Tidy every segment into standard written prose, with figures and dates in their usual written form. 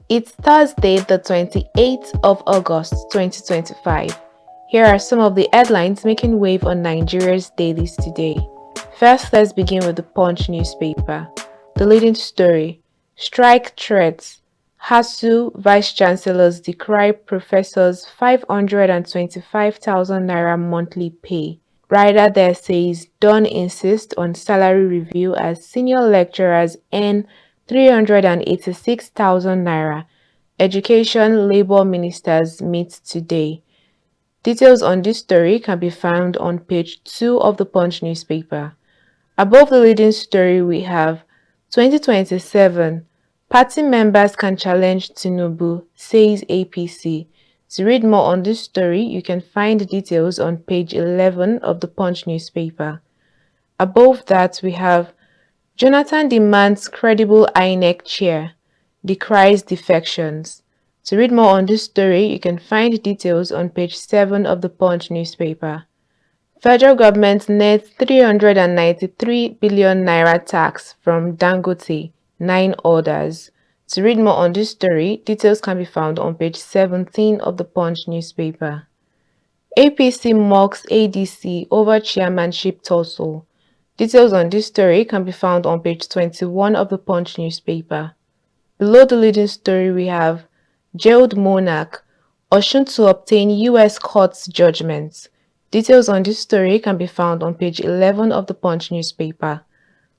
It's Thursday, the 28th of August, 2025. Here are some of the headlines making wave on Nigeria's dailies today. First, let's begin with the Punch newspaper. The leading story: strike threats. HASU vice chancellors decry professors 525,000 naira monthly pay. Rider there says Don insists on salary review as senior lecturers earn 386,000 naira. Education Labour ministers meet today. Details on this story can be found on page 2 of the Punch newspaper. Above the leading story we have 2027 party members can challenge Tinubu, says APC. To read more on this story, you can find details on page 11 of the Punch newspaper. Above that, we have Jonathan demands credible INEC chair, decries defections. To read more on this story, you can find details on page 7 of the Punch newspaper. Federal government nets 393 billion naira tax from Dangote, 9 orders. To read more on this story, details can be found on page 17 of the Punch newspaper. APC mocks ADC over chairmanship tussle. Details on this story can be found on page 21 of the Punch newspaper. Below the leading story we have jailed monarch, Oshun to obtain US court's judgments. Details on this story can be found on page 11 of the Punch newspaper.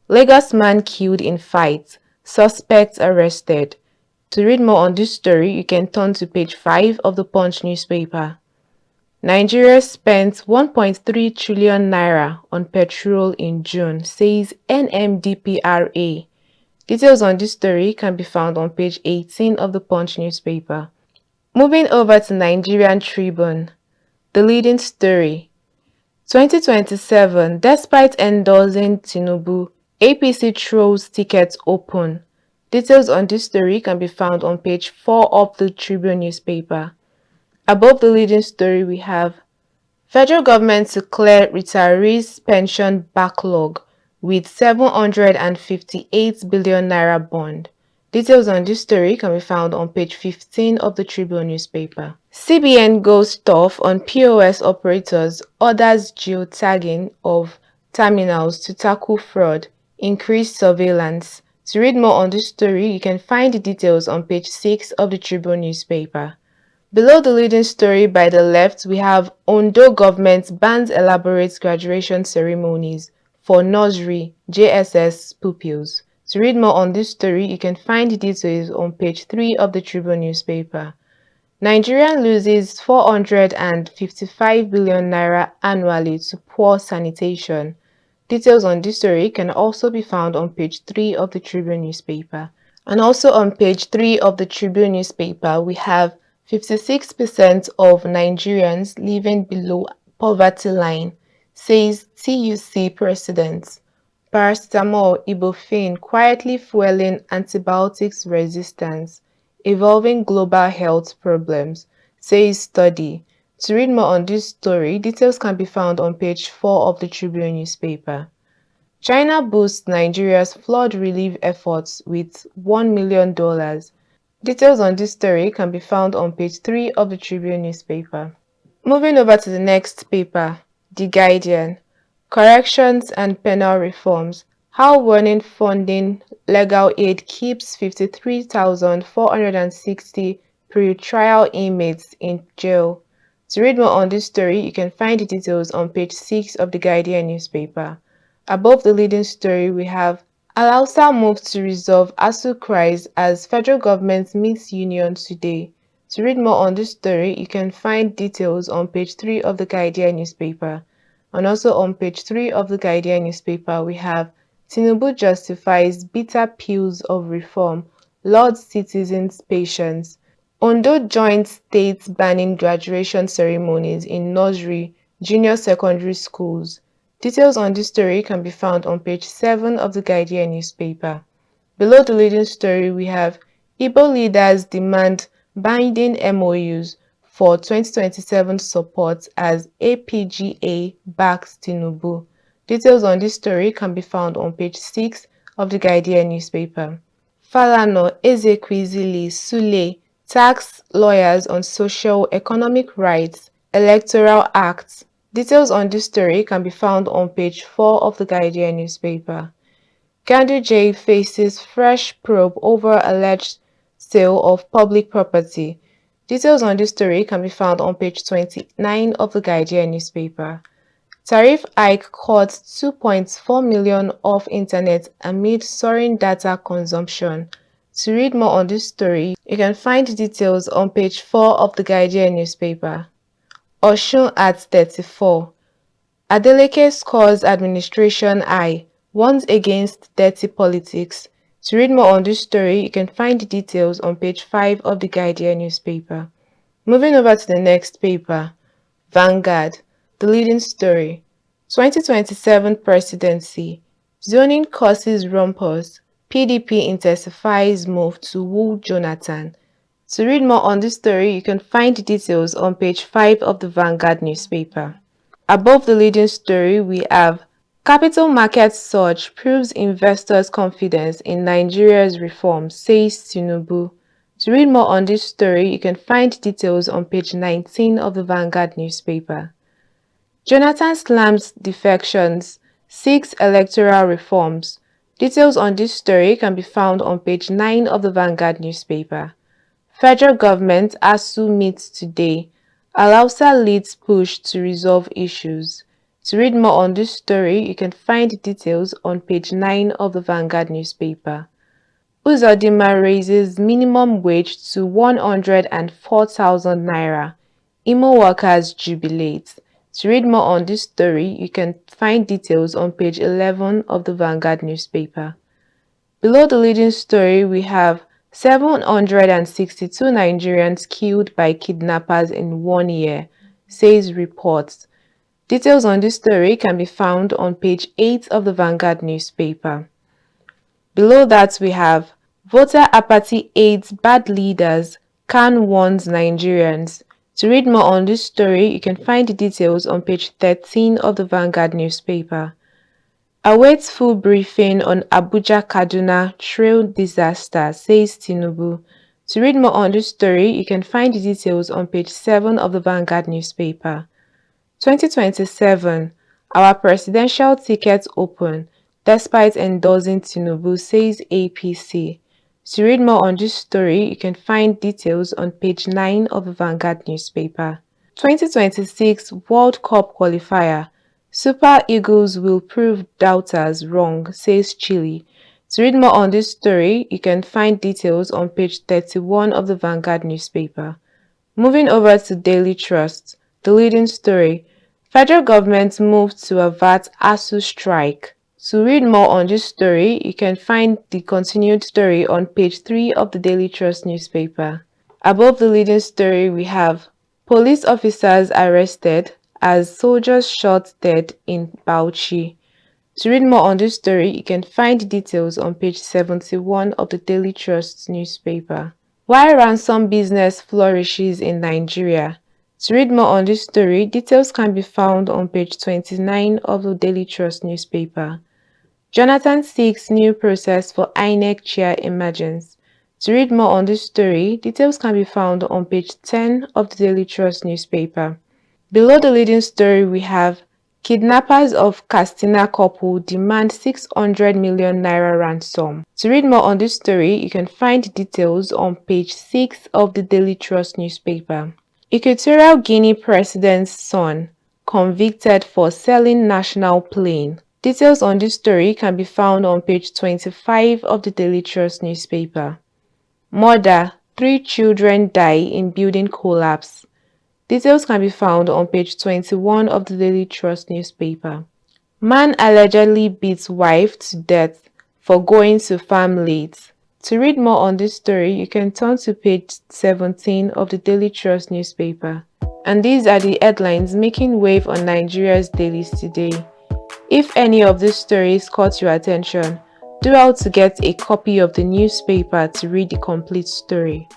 Lagos man killed in fight, suspects arrested. To read more on this story, you can turn to page 5 of the Punch newspaper. Nigeria spent 1.3 trillion naira on petrol in June, says NMDPRA. Details on this story can be found on page 18 of the Punch newspaper. Moving over to Nigerian Tribune, the leading story: 2027, despite endorsing Tinubu, APC throws tickets open. Details on this story can be found on page 4 of the Tribune newspaper. Above the leading story we have federal government to clear retirees' pension backlog with 758 billion naira bond. Details on this story can be found on page 15 of the Tribune newspaper. CBN goes tough on POS operators, orders geotagging of terminals to tackle fraud, increased surveillance. To read more on this story, you can find the details on page 6 of the Tribune newspaper. Below the leading story by the left, we have Ondo government bans elaborate graduation ceremonies for nursery JSS pupils. To read more on this story, you can find the details on page 3 of the Tribune newspaper. Nigeria loses 455 billion naira annually to poor sanitation. Details on this story can also be found on page 3 of the Tribune newspaper. And also on page 3 of the Tribune newspaper, we have 56% of Nigerians living below poverty line, says TUC president. Paracetamol ibuprofen quietly fueling antibiotics resistance, evolving global health problems, says study. To read more on this story, details can be found on page 4 of the Tribune newspaper. China boosts Nigeria's flood relief efforts with $1 million. Details on this story can be found on page 3 of the Tribune newspaper. Moving over to the next paper, The Guardian. Corrections and penal reforms. How warning funding legal aid keeps 53,460 pre-trial inmates in jail. To read more on this story, you can find the details on page 6 of the Guardian newspaper. Above the leading story, we have Alausa moves to resolve ASU cries as federal government meets union today. To read more on this story, you can find details on page 3 of the Guardian newspaper. And also on page 3 of the Guardian newspaper, we have Tinubu justifies bitter pills of reform, Lord's citizens' patience. Ondo joint states banning graduation ceremonies in nursery, junior secondary schools. Details on this story can be found on page 7 of the Guardian newspaper. Below the leading story, we have Igbo leaders demand binding MOUs for 2027 support as APGA backs Tinubu. Details on this story can be found on page 6 of the Guardian newspaper. Falana, Ezekwesili, Sule, tax lawyers on social economic rights, Electoral Act. Details on this story can be found on page 4 of the Guardian newspaper. Ganduje faces fresh probe over alleged sale of public property. Details on this story can be found on page 29 of the Guardian newspaper. Tariff hike cut 2.4 million off internet amid soaring data consumption. To read more on this story, you can find details on page 4 of the Guardian newspaper. Osun at 34. Adeleke scores administration high, warns against dirty politics. To read more on this story, you can find details on page 5 of the Guardian newspaper. Moving over to the next paper, Vanguard, the leading story. 2027 presidency. Zoning causes rumpus. PDP intensifies move to woo Jonathan. To read more on this story, you can find details on page 5 of the Vanguard newspaper. Above the leading story, we have capital market surge proves investors' confidence in Nigeria's reforms, says Tinubu. To read more on this story, you can find details on page 19 of the Vanguard newspaper. Jonathan slams defections, seeks electoral reforms. Details on this story can be found on page 9 of the Vanguard newspaper. Federal government ASU meets today. Alausa leads push to resolve issues. To read more on this story, you can find details on page 9 of the Vanguard newspaper. Uzodinma raises minimum wage to 104,000 naira. Imo workers jubilate. To read more on this story, you can find details on page 11 of the Vanguard newspaper. Below the leading story, we have 762 Nigerians killed by kidnappers in 1 year, says reports. Details on this story can be found on page 8 of the Vanguard newspaper. Below that, we have voter apathy aids bad leaders, Khan warns Nigerians. To read more on this story, you can find details on page 13 of the Vanguard newspaper. Awaits full briefing on Abuja-Kaduna trail disaster, says Tinubu. To read more on this story, you can find details on page 7 of the Vanguard newspaper. 2027, our presidential ticket open, despite endorsing Tinubu, says APC. To read more on this story, you can find details on page 9 of the Vanguard newspaper. 2026 World Cup qualifier. Super Eagles will prove doubters wrong, says Chile. To read more on this story, you can find details on page 31 of the Vanguard newspaper. Moving over to Daily Trust, the leading story. Federal government moved to avert ASU strike. To read more on this story, you can find the continued story on page 3 of the Daily Trust newspaper. Above the leading story, we have police officers arrested as soldiers shot dead in Bauchi. To read more on this story, you can find details on page 71 of the Daily Trust newspaper. Why ransom business flourishes in Nigeria. To read more on this story, details can be found on page 29 of the Daily Trust newspaper. Jonathan seeks new process for INEC chair emergence. To read more on this story, details can be found on page 10 of the Daily Trust newspaper. Below the leading story, we have kidnappers of Castina couple demand 600 million naira ransom. To read more on this story, you can find details on page 6 of the Daily Trust newspaper. Equatorial Guinea president's son convicted for selling national plane. Details on this story can be found on page 25 of the Daily Trust newspaper. Murder, 3 children die in building collapse. Details can be found on page 21 of the Daily Trust newspaper. Man allegedly beats wife to death for going to farm late. To read more on this story, you can turn to page 17 of the Daily Trust newspaper. And these are the headlines making wave on Nigeria's dailies today. If any of these stories caught your attention, do out to get a copy of the newspaper to read the complete story.